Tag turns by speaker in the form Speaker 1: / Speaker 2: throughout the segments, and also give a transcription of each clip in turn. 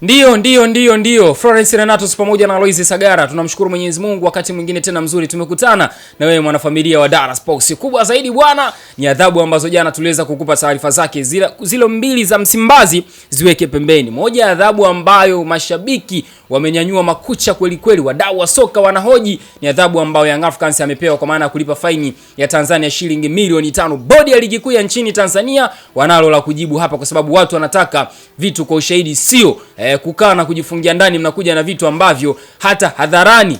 Speaker 1: Ndio. Florence Renatus pamoja na Aloysi Sagara. Tunamshukuru Mwenyezi Mungu, wakati mwingine tena mzuri tumekutana na wewe mwanafamilia wa Dar Sports. Kubwa zaidi bwana ni adhabu ambazo jana tuliweza kukupa taarifa zake. Zile mbili za Msimbazi ziweke pembeni. Moja ya adhabu ambayo mashabiki wamenyanyua makucha kweli kweli, wadau wa soka wanahoji, ni adhabu ambayo Young Africans amepewa kwa maana ya kulipa faini ya Tanzania shilingi milioni 5. Bodi ya ligi kuu ya nchini Tanzania wanalo la kujibu hapa, kwa sababu watu wanataka vitu kwa ushahidi, sio kukaa na kujifungia ndani, mnakuja na vitu ambavyo hata hadharani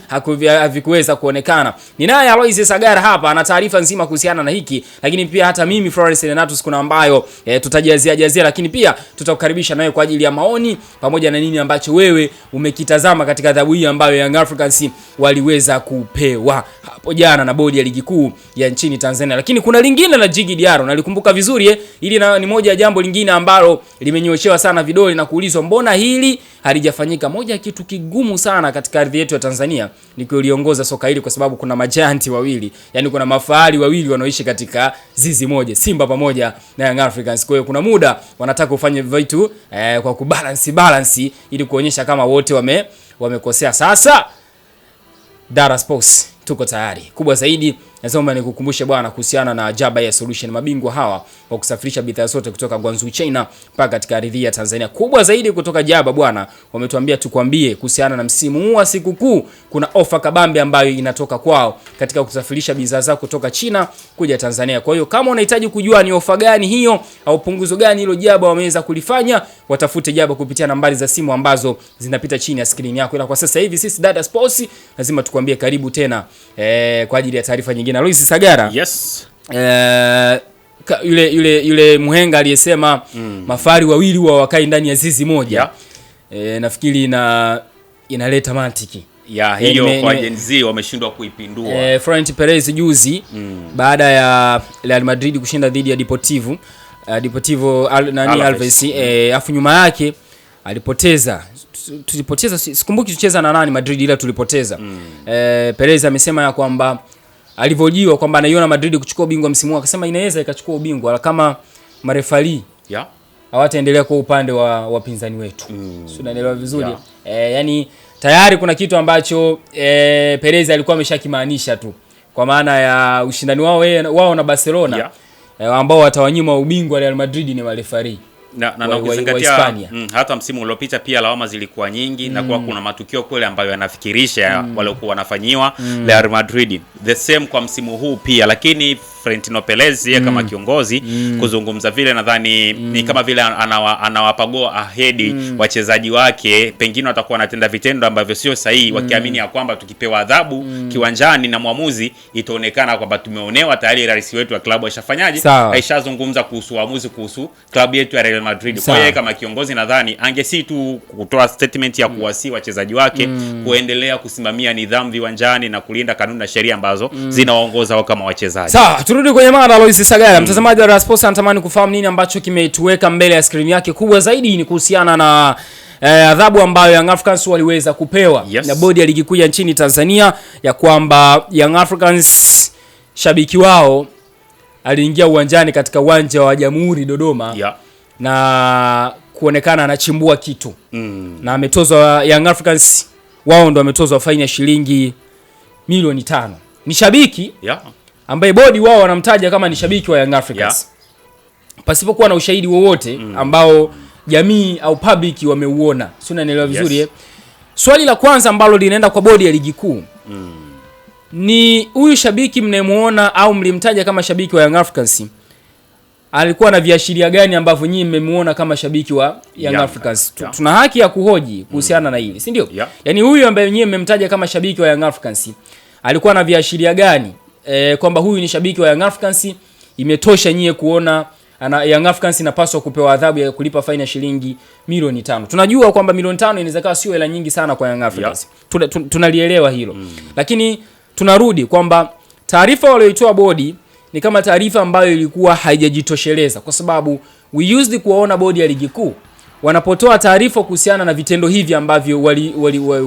Speaker 1: havikuweza kuonekana. Ninaye Aloysi Sagara hapa ana taarifa nzima kuhusiana na hiki, lakini pia hata mimi Florence Renatus kuna ambayo tutajazia, lakini pia tutakukaribisha nawe kwa ajili ya maoni pamoja na nini ambacho wewe umekitazama katika adhabu hii ambayo Young Africans waliweza kupewa hapo jana na bodi ya ligi kuu ya nchini Tanzania. Lakini kuna lingine la Djigui Diarra, nalikumbuka vizuri ili ni moja ya jambo lingine ambalo limenyoshewa sana vidole na kuulizwa mbona hili halijafanyika. Moja ya kitu kigumu sana katika ardhi yetu ya Tanzania ni kuliongoza soka hili, kwa sababu kuna majanti wawili, yani kuna mafahali wawili wanaoishi katika zizi moja, Simba pamoja na Young Africans. Kwa hiyo kuna muda wanataka ufanye vitu kwa kubalance ili kuonyesha kama wote wamekosea. Sasa Dar Sports tuko tayari. Kubwa zaidi nasema nikukumbushe bwana kuhusiana na Jaba Air Solution, mabingwa hawa wa kusafirisha bidhaa zote kutoka Guangzhou China mpaka katika ardhi ya Tanzania. Kubwa zaidi kutoka Jaba bwana, wametuambia tukwambie kuhusiana na msimu huu wa sikukuu, kuna ofa kabambe ambayo inatoka kwao katika kusafirisha bidhaa zao kutoka China kuja Tanzania. Kwa hiyo kama unahitaji kujua ni ofa gani hiyo au punguzo gani hilo Jaba wameweza kulifanya, watafute Jaba kupitia nambari za simu ambazo zinapita chini ya screen yako. Ila kwa sasa hivi sisi Dar Sports lazima tukwambie karibu tena kwa ajili ya taarifa nyingine. Aloysi Sagara.
Speaker 2: Yes.
Speaker 1: Yule muhenga aliyesema mafari wawili wa wakai ndani ya zizi moja. Yeah. Nafikiri inaleta mantiki.
Speaker 2: Ya hiyo kwa Gen Z wameshindwa kuipindua.
Speaker 1: Florent Perez juzi baada ya Real Madrid kushinda dhidi ya Deportivo Alves, afu nyuma yake tulipoteza, sikumbuki tucheza na nani Madrid, ila tulipoteza. Perez amesema ya kwamba alivyojiwa kwamba anaiona Madrid kuchukua ubingwa msimu huu, akasema inaweza ikachukua ubingwa kama marefali hawataendelea kwa upande wa wapinzani wetu. Sio, unaelewa vizuri? Yani tayari kuna kitu ambacho Perez alikuwa ameshakimaanisha tu, kwa maana ya ushindani wao na Barcelona ambao watawanyima ubingwa Real Madrid ni marefali.
Speaker 2: Na ukizingatia hata msimu uliopita pia lawama zilikuwa nyingi na kwa kuna matukio kule ambayo yanafikirisha waliokuwa wanafanyiwa Real Madrid. The same kwa msimu huu pia, lakini Florentino Perez yeye kama kiongozi kuzungumza vile, nadhani ni kama vile anawapagoa ahedi wachezaji wake, pengine watakuwa wanatenda vitendo ambavyo sio sahihi, wakiamini ya kwamba tukipewa adhabu kiwanjani na muamuzi itaonekana kwamba tumeonewa. Tayari rais wetu wa klabu ashafanyaje, aishazungumza kuhusu uamuzi kuhusu klabu yetu ya Real Madrid. Kwa hiyo kama kiongozi nadhani angesi tu kutoa statement ya kuwasi wachezaji wake kuendelea kusimamia nidhamu viwanjani na kulinda kanuni na sheria ambazo zinawaongoza wao kama wachezaji.
Speaker 1: Sawa, turudi kwenye mada Aloysi Sagara. Mtazamaji wa Dar Sports anatamani kufahamu nini ambacho kimetuweka mbele ya screen yake. Kubwa zaidi ni kuhusiana na adhabu ambayo Young Africans waliweza kupewa na bodi ya ligi kuu ya nchini Tanzania, ya kwamba Young Africans shabiki wao aliingia uwanjani katika uwanja wa Jamhuri Dodoma na kuonekana anachimbua kitu na ametozwa. Young Africans wao ndo ametozwa faini ya shilingi milioni 5. Ni shabiki ambaye bodi wao wanamtaja kama ni shabiki wa Young Africans pasipokuwa na ushahidi wowote ambao jamii au public wameuona. Sio, unaelewa vizuri? Swali la kwanza ambalo linaenda kwa bodi ya ligi kuu ni huyu shabiki mnayemuona au mlimtaja kama shabiki wa Young Africans alikuwa na viashiria gani ambavyo nyinyi mmemuona kama shabiki wa Young Africans? Tuna haki ya kuhoji kuhusiana na hili, si ndio? Yaani huyu ambaye nyinyi mmemtaja kama shabiki wa Young Africans alikuwa na viashiria gani kwamba huyu ni shabiki wa Young Africans, imetosha nyinyi kuona Young Africans inapaswa kupewa adhabu ya kulipa faini ya shilingi milioni 5. Tunajua kwamba milioni 5 inaweza kuwa sio hela nyingi sana kwa Young Africans. Tunalielewa hilo. Lakini tunarudi kwamba taarifa walioitoa bodi ni kama taarifa ambayo ilikuwa haijajitosheleza, kwa sababu we used kuwaona bodi ya ligi kuu wanapotoa taarifa kuhusiana na vitendo hivi ambavyo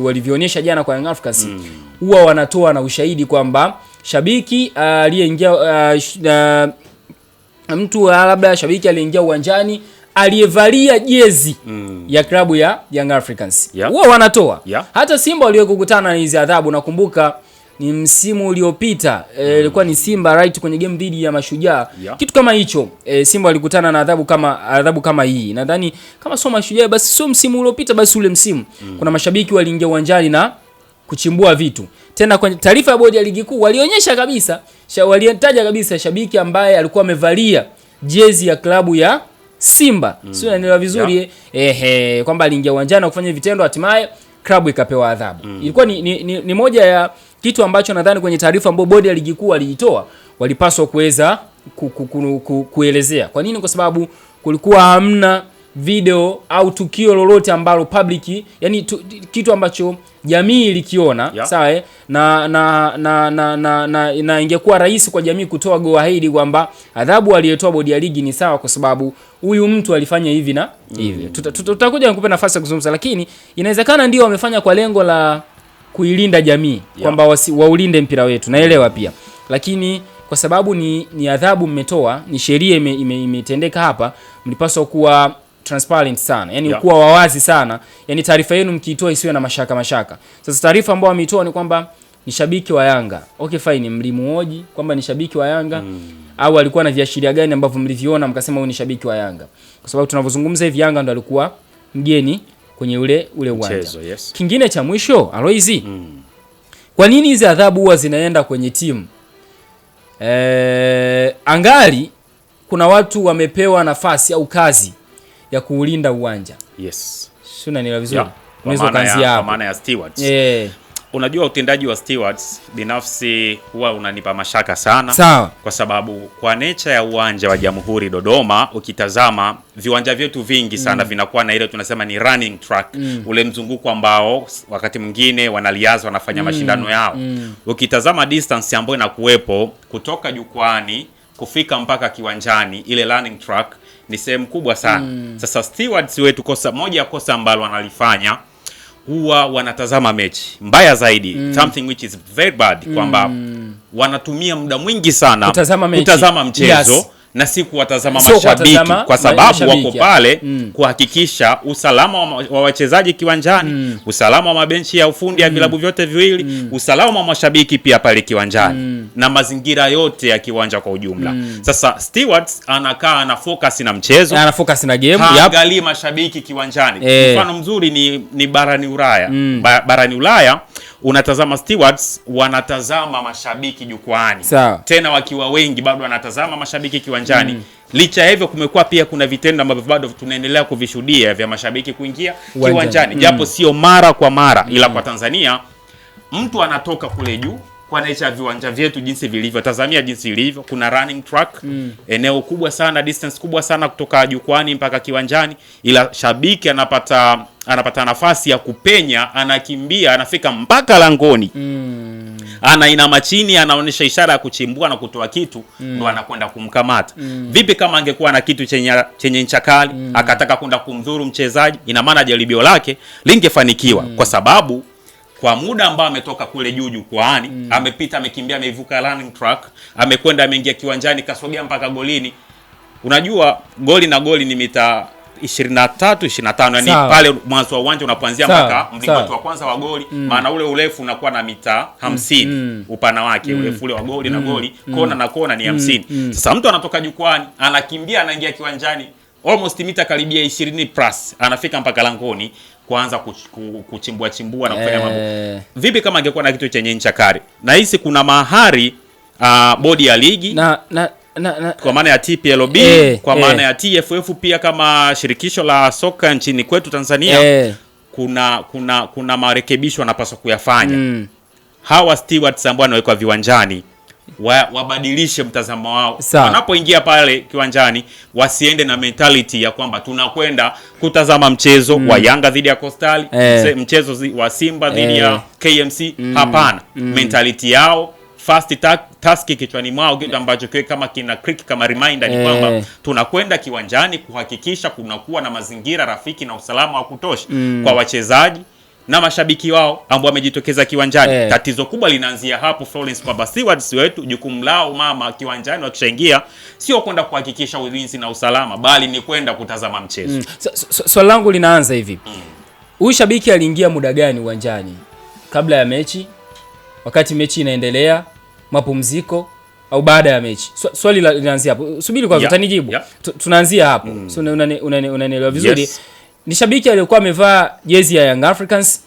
Speaker 1: walivionyesha jana kwa Young Africans, huwa wanatoa na ushahidi kwamba shabiki aliyeingia mtu labda shabiki aliingia uwanjani aliyevalia jezi ya klabu ya Young Africans. Huwa wanatoa. Hata Simba waliokukutana na hizi adhabu, nakumbuka ni msimu uliopita ilikuwa ni Simba right kwenye game dhidi ya Mashujaa. Kitu kama hicho Simba walikutana na adhabu kama hii. Nadhani kama sio Mashujaa basi sio msimu uliopita basi ule msimu. Kuna mashabiki waliingia uwanjani na kuchimbua vitu. Tena kwenye taarifa ya bodi ya ligi kuu walionyesha kabisa, walitaja kabisa shabiki ambaye alikuwa amevalia jezi ya klabu ya Simba. Sio naelewa vizuri kwamba aliingia uwanjani na kufanya vitendo, hatimaye klabu ikapewa adhabu. Ilikuwa ni moja ya kitu ambacho nadhani kwenye taarifa ambayo bodi ya ligi kuu waliitoa walipaswa kuweza kuelezea. Kwa nini? Kwa sababu kulikuwa hamna video au tukio lolote ambalo public, yani kitu ambacho jamii ilikiona, sawa na ingekuwa rahisi kwa jamii kutoa go ahead kwamba adhabu aliyotoa bodi ya ligi ni sawa kwa sababu huyu mtu alifanya hivi na hivi. Tutakuja nikupe nafasi ya kuzungumza, lakini inawezekana ndio wamefanya kwa lengo la kuilinda jamii kwamba waulinde mpira wetu, naelewa pia, lakini kwa sababu ni adhabu mmetoa, ni sheria imetendeka hapa, mlipaswa kuwa transparent sana, yani kuwa wawazi sana, yani taarifa yenu mkiitoa isiwe na mashaka. Sasa taarifa ambayo ameitoa ni kwamba ni shabiki wa Yanga. Okay fine, mlimuoji kwamba ni shabiki wa Yanga au alikuwa na viashiria gani ambavyo mliviona mkasema huyu ni shabiki wa Yanga? Kwa sababu tunavyozungumza hivi Yanga ndo alikuwa mgeni kwenye ule uwanja. Kingine cha mwisho, Aloizi, kwa nini hizi adhabu huwa zinaenda kwenye timu? Angali kuna watu wamepewa nafasi au kazi ya kuulinda uwanja. Sio unanielewa vizuri? Unaweza kuanzia hapo.
Speaker 2: Maana ya stewards. Unajua utendaji wa stewards binafsi huwa unanipa mashaka sana.
Speaker 1: Sawa.
Speaker 2: Kwa sababu kwa nature ya uwanja wa Jamhuri Dodoma, ukitazama viwanja vyetu vingi sana vinakuwa na ile tunasema ni running track, ule mzunguko ambao wakati mwingine wanaliaza wanafanya mashindano yao. Ukitazama distance ambayo inakuwepo kutoka jukwani kufika mpaka kiwanjani, ile running track ni sehemu kubwa sana. Sasa stewards wetu, moja ya kosa ambalo wanalifanya, huwa wanatazama mechi. Mbaya zaidi, something which is very bad, kwamba wanatumia muda mwingi sana kutazama mchezo na si kuwatazama mashabiki, kwa sababu wako pale kuhakikisha usalama wa wachezaji kiwanjani, usalama wa mabenchi ya ufundi ya vilabu vyote viwili, usalama wa mashabiki pia pale kiwanjani na mazingira yote ya kiwanja kwa ujumla. Sasa stewards anakaa na focus na mchezo,
Speaker 1: ana focus na game,
Speaker 2: haangalii mashabiki kiwanjani. Mfano mzuri ni barani Ulaya. Barani Ulaya unatazama stewards wanatazama mashabiki jukwani. Tena wakiwa wengi bado wanatazama mashabiki kiwanjani. Licha hivyo kumekuwa pia kuna vitendo ambavyo bado tunaendelea kuvishuhudia vya mashabiki kuingia kiwanjani, japo sio mara kwa mara, ila kwa Tanzania mtu anatoka kule juu kwa nature viwanja vyetu jinsi vilivyo, tazamia jinsi ilivyo, kuna running track, eneo kubwa sana, distance kubwa sana kutoka jukwani mpaka kiwanjani, ila shabiki anapata nafasi ya kupenya, anakimbia, anafika mpaka langoni. Anainama chini, anaonyesha ishara ya kuchimbua na kutoa kitu, ndo anakwenda kumkamata. Vipi kama angekuwa na kitu chenye ncha kali akataka kwenda kumdhuru mchezaji? Ina maana jaribio lake lingefanikiwa, kwa sababu kwa muda ambao ametoka kule juu jukwani, amepita, amekimbia, amevuka running track, amekwenda, ameingia kiwanjani, kasogea mpaka golini. Unajua goli na goli ni mita 23 25, yani pale mwanzo wa uwanja unapoanzia mpaka mlingoti wa kwanza wa goli, maana ule urefu unakuwa na mita 50 upana wake, urefu ule wa goli na goli, kona na kona ni 50. Sasa mtu anatoka jukwani, anakimbia, anaingia kiwanjani almost mita karibia 20 plus, anafika mpaka langoni kuanza chimbua na kufanya mambo. Vipi kama angekuwa na kitu chenye ncha kali? Na hisi kuna mahari bodi ya ligi kwa maana ya TPLB, kwa maana ya TFF pia kama shirikisho la soka nchini kwetu Tanzania, kuna marekebisho wanapaswa kuyafanya. Hawa stewards ambao wanawekwa viwanjani wabadilishe mtazamo wao. Wanapoingia pale kiwanjani wasiende na mentality ya kwamba tunakwenda kutazama mchezo wa Yanga dhidi ya Coastal, mchezo wa Simba dhidi ya KMC. Hapana, mentality yao first task kichwani mwao, kitu ambacho kama kina click kama reminder ni kwamba tunakwenda kiwanjani kuhakikisha kunakuwa na mazingira rafiki na usalama wa kutosha kwa wachezaji, na mashabiki wao ambao wamejitokeza kiwanjani. Tatizo kubwa linaanzia hapo Florence, kwamba stewards wetu jukumu lao mama kiwanjani wakishaingia sio kwenda kuhakikisha ulinzi na usalama, bali ni kwenda kutazama mchezo.
Speaker 1: Swali langu linaanza hivi. Huyu shabiki aliingia muda gani uwanjani? Kabla ya mechi, wakati mechi inaendelea, mapumziko au baada ya mechi? Swali linaanzia hapo. Subiri kwanza utanijibu. Tunaanzia hapo. So unanielewa vizuri? Yes. Ni shabiki aliyokuwa amevaa jezi ya Young Africans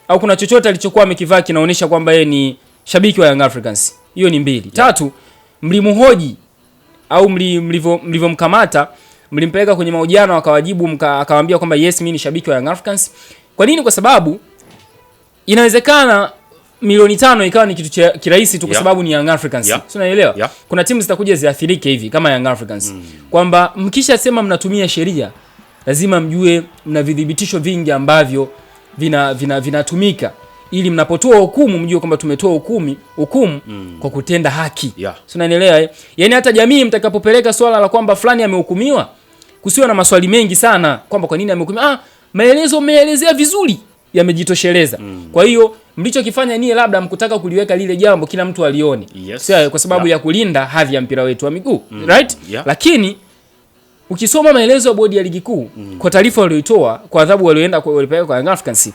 Speaker 1: au kuna chochote alichokuwa amekivaa kinaonyesha kwamba yeye ni shabiki wa Young Africans? Hiyo ni mbili. Tatu, mlimhoji au mlivyomkamata, mlimpeleka kwenye mahojiano akawajibu akawaambia kwamba yes, mimi ni shabiki wa Young Africans. Kwa nini? Kwa sababu inawezekana milioni 5 ikawa ni kitu kirahisi tu kwa sababu ni Young Africans. So unaelewa? Kuna timu zitakuja ziathirike hivi kama Young Africans. Kwamba mkisha sema mnatumia sheria, lazima mjue mna vidhibitisho vingi ambavyo vinatumika ili mnapotoa hukumu mjue kwamba tumetoa hukumu kwa kutenda haki. So unaelewa? Yaani hata jamii mtakapopeleka swala la kwamba fulani amehukumiwa, kusiwa na maswali mengi sana kwamba kwa nini amehukumiwa. Maelezo umeelezea vizuri, yamejitosheleza. Kwa hiyo mlichokifanya ni labda mkutaka kuliweka lile jambo kila mtu alione. Sio kwa sababu ya kulinda hadhi ya mpira wetu wa miguu. Right? Lakini ukisoma maelezo ya bodi ya ligi kuu kwa taarifa walioitoa kwa adhabu walipeleka kwa Young Africans,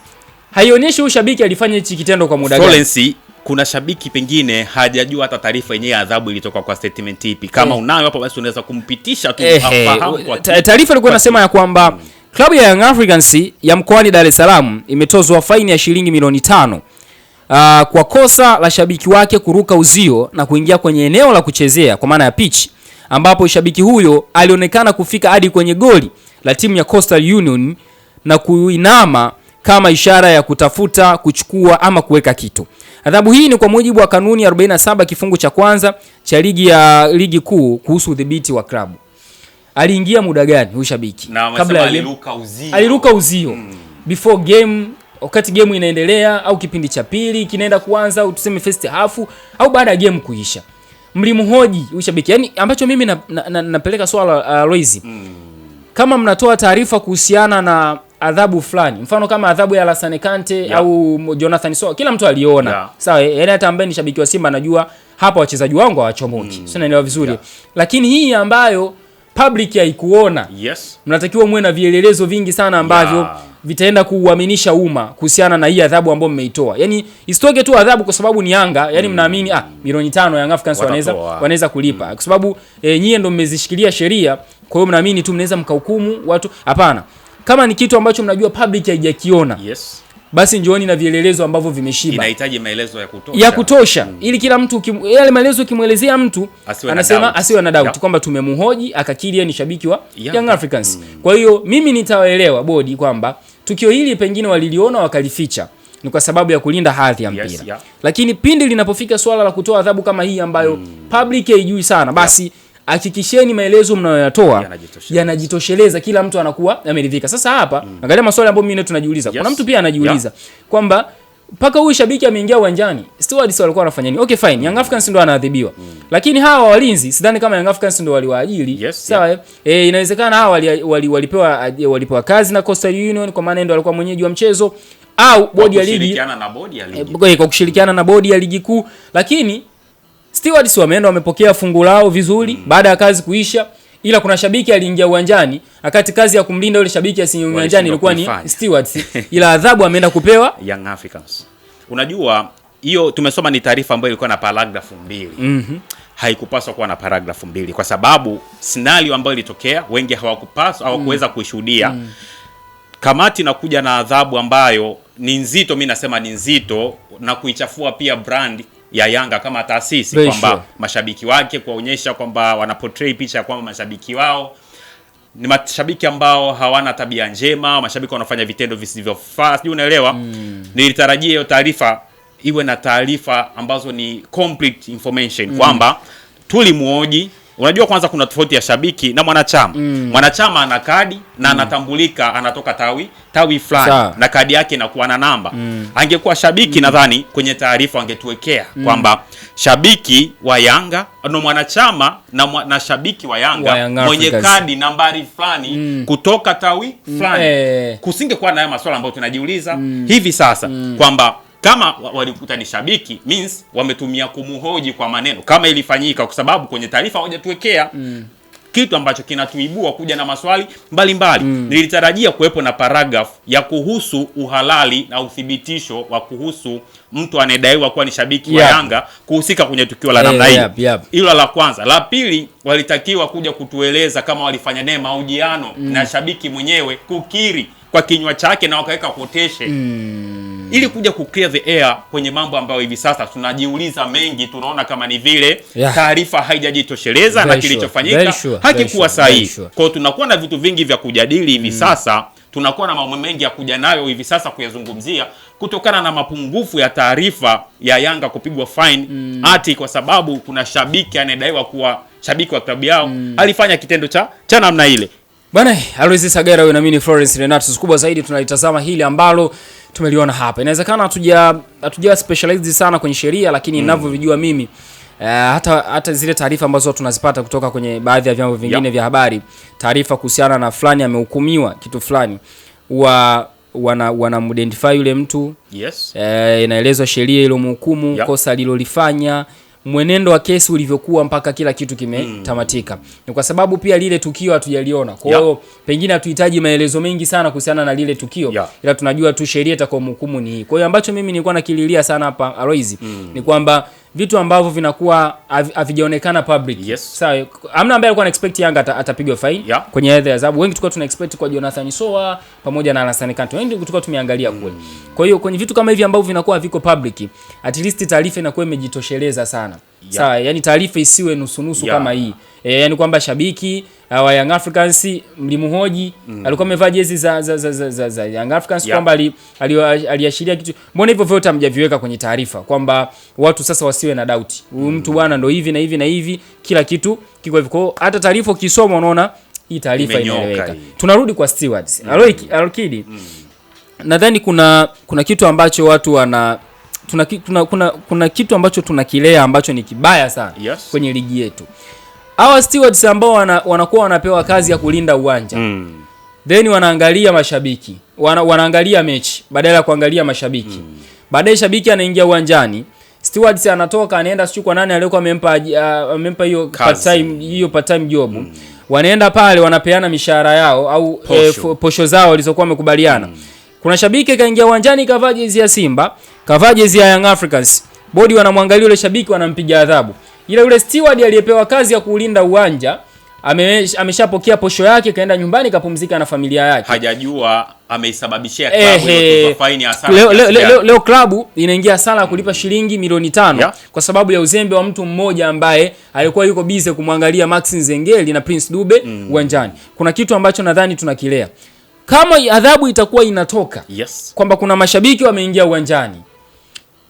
Speaker 1: haionyeshi huyu shabiki alifanya hichi kitendo kwa muda gani.
Speaker 2: Florence, kuna shabiki pengine hajajua hata taarifa yenyewe ya adhabu ilitoka kwa statement ipi. Kama unayo hapo basi unaweza kumpitisha tu afahamu kwa
Speaker 1: taarifa ilikuwa inasema ya kwamba klabu ya Young Africans ya mkoani Dar es Salaam imetozwa faini ya shilingi milioni 5 kwa kosa la shabiki wake kuruka uzio na kuingia kwenye eneo la kuchezea kwa maana ya pitch, ambapo shabiki huyo alionekana kufika hadi kwenye goli la timu ya Coastal Union na kuinama kama ishara ya kutafuta kuchukua ama kuweka kitu. Adhabu hii ni kwa mujibu wa kanuni 47 kifungu cha kwanza cha ligi kuu kuhusu udhibiti wa klabu. Aliingia muda gani huyu shabiki?
Speaker 2: Kabla
Speaker 1: aliruka uzio. Before game, wakati game inaendelea au kipindi cha pili kinaenda kuanza au tuseme first half au baada ya game kuisha. Mlimhoji huyu shabiki. Yaani ambacho mimi napeleka swala Loizi. Kama mnatoa taarifa kuhusiana na adhabu fulani, mfano kama adhabu ya Alassane Kante au Jonathan Soa, kila mtu aliona. Sawa, yaani hata ambaye ni shabiki wa Simba anajua hapa wachezaji wangu hawachomoki. Sio, naelewa vizuri. Lakini hii ambayo public haikuona, mnatakiwa muwe na vielelezo vingi sana ambavyo vitaenda kuuaminisha umma kuhusiana na hii adhabu ambayo mmeitoa. Yaani isitoke tu adhabu kwa sababu ni Yanga, yaani mnaamini milioni 5 Young Africans wanaweza kulipa. Kwa sababu nyie ndio mmezishikilia sheria, kwa hiyo mnaamini tu mnaweza mkahukumu watu. Hapana. Kama ni kitu ambacho mnajua public haijakiona, basi njooni na vielelezo ambavyo vimeshiba.
Speaker 2: Inahitaji maelezo
Speaker 1: ya kutosha ili kila mtu yale maelezo kimuelezea mtu anasema asiwe na doubt kwamba tumemhoji akakiri ni shabiki wa Young Africans. Kwa hiyo mimi nitawaelewa bodi kwamba tukio hili pengine waliliona wakalificha, ni kwa sababu ya kulinda hadhi ya mpira. Lakini pindi linapofika swala la kutoa adhabu kama hii ambayo public haijui sana, basi hakikisheni maelezo mnayoyatoa yanajitosheleza, kila mtu anakuwa ameridhika. Sasa hapa angalia maswali ambayo mimi tunajiuliza. Kuna mtu pia anajiuliza kwamba paka huyu shabiki ameingia uwanjani, stewards walikuwa wanafanya nini? Okay fine, Young Africans ndio anaadhibiwa. Lakini hawa walinzi sidhani kama Young Africans ndio waliwaajiri. Sawa, inawezekana hawa walipewa kazi na Coastal Union kwa maana ndio walikuwa mwenyeji wa mchezo au bodi ya ligi kwa kushirikiana na bodi ya ligi kuu. Lakini stewards wameenda wamepokea fungu lao vizuri baada ya kazi kuisha, ila kuna shabiki aliingia uwanjani akati kazi ya kumlinda yule shabiki asiingie uwanjani ilikuwa ni stewards, ila adhabu ameenda kupewa
Speaker 2: Young Africans. Unajua hiyo tumesoma ni taarifa ambayo ilikuwa na paragrafu 2. Haikupaswa kuwa na paragrafu 2 kwa sababu scenario ambayo ilitokea wengi hawakuweza kuishuhudia. Kamati nakuja na adhabu ambayo ni nzito, mimi nasema ni nzito, na kuichafua pia brand ya Yanga kama taasisi kwamba mashabiki wake kuonyesha kwamba wana portray picha kwamba mashabiki wao ni mashabiki ambao hawana tabia njema, mashabiki wanafanya vitendo visivyofaa. Sijui unaelewa? Nilitarajia hiyo taarifa iwe na taarifa ambazo ni complete information kwamba tulimuoji unajua kwanza kuna tofauti ya shabiki na mwanachama. Mwanachama ana kadi na anatambulika, anatoka tawi fulani na kadi yake inakuwa na namba. Angekuwa shabiki nadhani kwenye taarifa angetuwekea kwamba shabiki wa Yanga no mwanachama na shabiki wa Yanga mwenye kadi nambari fulani kutoka tawi fulani. Kusingekuwa na masuala ambayo tunajiuliza hivi sasa kwamba kama walikuta ni shabiki means wametumia kumuhoji kwa maneno kama ilifanyika, kwa sababu kwenye taarifa hawajatuwekea kitu ambacho kinatuibua kuja na maswali mbalimbali. Nilitarajia kuwepo na paragraph ya kuhusu uhalali na uthibitisho wa kuhusu mtu anayedaiwa kuwa ni shabiki wa Yanga kuhusika kwenye tukio la namna hii. Hilo la kwanza. La pili, walitakiwa kuja kutueleza kama walifanya naye mahojiano na shabiki mwenyewe kukiri kwa kinywa chake na wakaweka quotation ili kuja ku clear the air kwenye mambo ambayo hivi sasa tunajiuliza mengi. Tunaona kama ni vile taarifa haijajitosheleza na kilichofanyika hakikuwa sahihi. Kwa hiyo tunakuwa na vitu vingi vya kujadili hivi sasa, tunakuwa na mambo mengi ya kuja nayo hivi sasa kuyazungumzia kutokana na mapungufu ya taarifa ya Yanga kupigwa fine ati kwa sababu kuna shabiki anayedaiwa kuwa shabiki wa klabu yao alifanya kitendo cha namna ile.
Speaker 1: Bwana Aloysi Sagara huyo na mimi Florence Renato. Kubwa zaidi tunalitazama hili ambalo tumeliona hapa. Inawezekana hatuja specialized sana kwenye sheria, lakini ninavyojua mimi hata zile taarifa ambazo tunazipata kutoka kwenye baadhi ya vyombo vingine vya habari, taarifa kuhusiana na fulani amehukumiwa kitu fulani, wana identify yule mtu. Inaelezwa sheria ile mhukumu, kosa alilolifanya, mwenendo wa kesi ulivyokuwa mpaka kila kitu kimetamatika. Ni kwa sababu pia lile tukio hatujaliona. Kwa hiyo pengine hatuhitaji maelezo mengi sana kuhusiana na lile tukio. Ila tunajua tu sheria itakomhukumu ni hii. Kwa hiyo ambacho mimi nilikuwa nakililia sana hapa Aloysi ni kwamba vitu ambavyo vinakuwa havijaonekana public. Sawa, hamna ambaye alikuwa expect Yanga atapigwa fine kwenye adhabu ya adhabu. Wengi tulikuwa tuna expect kwa Jonathan Soa pamoja na Alassane Kante. Wengi tulikuwa tumeangalia kule. Kwa hiyo kwenye vitu kama hivi ambavyo vinakuwa haviko public, at least taarifa inakuwa imejitosheleza sana. Sawa, yani taarifa isiwe nusu kama hii. Yani kwamba shabiki wa Young Africans mlimhoji alikuwa amevaa jezi za Young Africans kwamba aliashiria kitu. Mbona hivyo vyote hamjaviweka kwenye taarifa kwamba watu sasa wasiwe na doubt. Huyu mtu bwana ndo hivi na hivi na hivi, kila kitu kiko hivyo. Kwa hata taarifa ukisoma unaona hii taarifa inaeleweka. Tunarudi kwa stewards. Alokidi. Nadhani kuna kitu ambacho watu wana kuna kitu ambacho tunakilea ambacho ni kibaya sana kwenye ligi yetu. Hawa stewards ambao wanakuwa wanapewa kazi ya kulinda uwanja. Then wanaangalia mashabiki. Wanaangalia mechi badala ya kuangalia mashabiki. Baadaye shabiki anaingia uwanjani, stewards anatoka anaenda sio kwa nani aliyokuwa amempa hiyo part time job. Wanaenda pale wanapeana mishahara yao au posho zao walizokuwa wamekubaliana. Kuna shabiki kaingia uwanjani kavaa jezi ya Simba, kavaa jezi ya Young Africans. Bodi wanamwangalia yule shabiki, wanampiga adhabu. Ila yule steward aliyepewa kazi ya kulinda uwanja ameshapokea posho yake, kaenda nyumbani kapumzika na familia yake.
Speaker 2: Hajajua ameisababishia klabu hiyo faini ya hasara.
Speaker 1: Leo klabu inaingia hasara kulipa shilingi milioni 5 kwa sababu ya uzembe wa mtu mmoja ambaye alikuwa yuko busy kumwangalia Maxi Nzengeli na Prince Dube uwanjani. Kuna kitu ambacho nadhani tunakilea. Kama adhabu itakuwa inatoka kwamba kuna mashabiki wameingia uwanjani,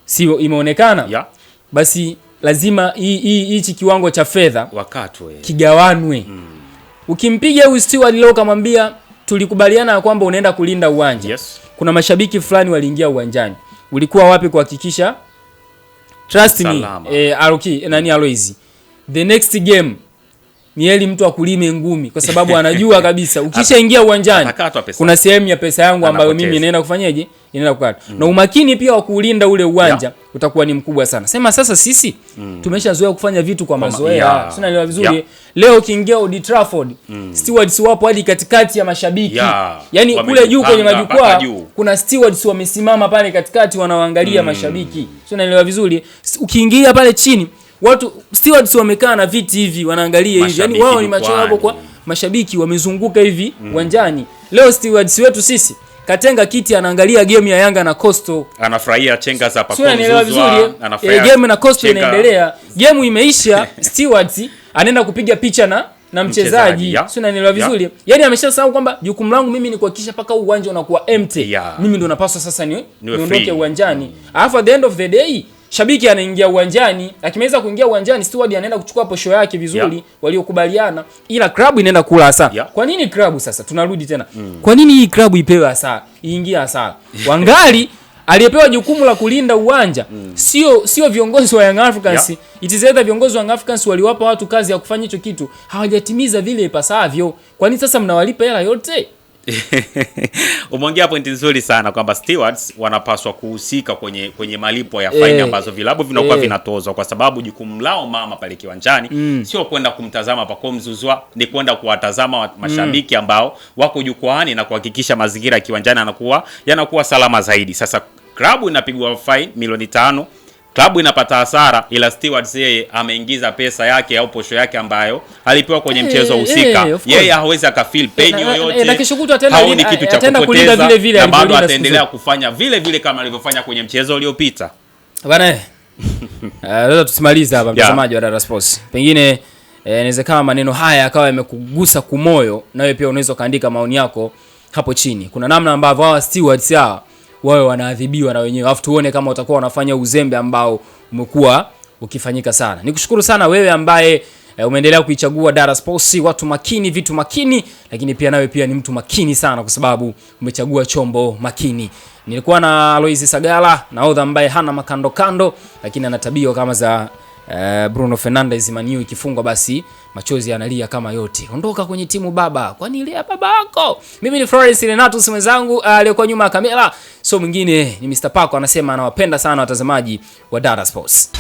Speaker 1: sio imeonekana, basi lazima hichi kiwango cha fedha
Speaker 2: wakatwe
Speaker 1: kigawanwe. Ukimpiga huyu steward leo kamwambia tulikubaliana kwamba unaenda kulinda uwanja. Kuna mashabiki fulani waliingia uwanjani. Ulikuwa wapi kuhakikisha? Trust me, Aloysi. The next game ni heli mtu akulime ngumi kwa sababu anajua kabisa ukishaingia uwanjani kuna sehemu ya pesa yangu ambayo mimi naenda kufanyaje? Inaenda kukata. Na umakini pia wa kulinda ule uwanja utakuwa ni mkubwa sana. Sema sasa sisi tumeshazoea kufanya vitu kwa mazoea. Sina elewa vizuri. Leo ukiingia Old Trafford, stewards wapo hadi katikati ya mashabiki. Yaani kule juu kwenye majukwaa kuna stewards wamesimama pale katikati wanaangalia mashabiki. Sina elewa vizuri. Ukiingia pale chini watu stewards wamekaa na viti hivi wanaangalia hivi. Yaani wao ni macho yao kwa mashabiki wamezunguka hivi uwanjani. Leo stewards wetu sisi katenga kiti anaangalia game ya Yanga na Coastal.
Speaker 2: Anafurahia chenga za
Speaker 1: Pacome Zouzoua. Game na Coastal inaendelea. Game imeisha, stewards anaenda kupiga picha na mchezaji. Sio, unanielewa vizuri? Yaani ameshasahau kwamba jukumu langu mimi ni kuhakikisha paka uwanja unakuwa empty. Mimi ndo napaswa sasa niondoke uwanjani. Alafu at the end of the day shabiki anaingia uwanjani, akimaliza kuingia uwanjani steward anaenda kuchukua posho yake vizuri, waliokubaliana, ila klabu inaenda kula hasara. Kwa nini klabu sasa? Tunarudi tena. Kwa nini hii klabu ipewe hasara? Iingie hasara. Wangali aliyepewa jukumu la kulinda uwanja sio viongozi wa Young Africans. It is either viongozi wa Young Africans waliwapa watu kazi ya kufanya hicho kitu, hawajatimiza vile ipasavyo. Kwa nini sasa mnawalipa hela yote?
Speaker 2: Umeongea point nzuri sana kwamba stewards wanapaswa kuhusika kwenye malipo ya fine ambazo vilabu vinakuwa vinatozwa, kwa sababu jukumu lao mama pale kiwanjani sio kwenda kumtazama Pacome Zouzoua, ni kwenda kuwatazama mashabiki ambao wako jukwaani na kuhakikisha mazingira ya kiwanjani yanakuwa salama zaidi. Sasa klabu inapigwa fine milioni 5, klabu inapata hasara, ila stewards yeye ameingiza pesa yake au posho yake ambayo alipewa kwenye mchezo husika. Yeye hawezi akafeel pain yoyote, haoni kitu cha kupoteza, na bado ataendelea kufanya vile vile kama alivyofanya kwenye mchezo uliopita.
Speaker 1: Bwana leo tusimaliza hapa mtazamaji wa Dar Sports. Pengine inawezekana maneno haya akawa yamekugusa kumoyo, na wewe pia unaweza kaandika maoni yako hapo chini. Kuna namna ambavyo hawa stewards wao wanaadhibiwa na wenyewe. Alafu tuone kama utakuwa wanafanya uzembe ambao umekuwa ukifanyika sana. Nikushukuru sana wewe ambaye umeendelea kuichagua Dar Sports, watu makini, vitu makini, lakini pia nawe pia ni mtu makini sana kwa sababu umechagua chombo makini. Nilikuwa na Aloysi Sagala, nahodha ambaye hana makando kando, lakini ana tabia kama za Bruno Fernandes. Maniu ikifungwa basi machozi yanalia kama yote. Ondoka kwenye timu baba, kwani ile baba yako. Mimi ni Florence Renatus, mwenzangu aliyokuwa nyuma ya kamera, so mwingine ni Mr. Paco, anasema anawapenda sana watazamaji wa Dar Sports.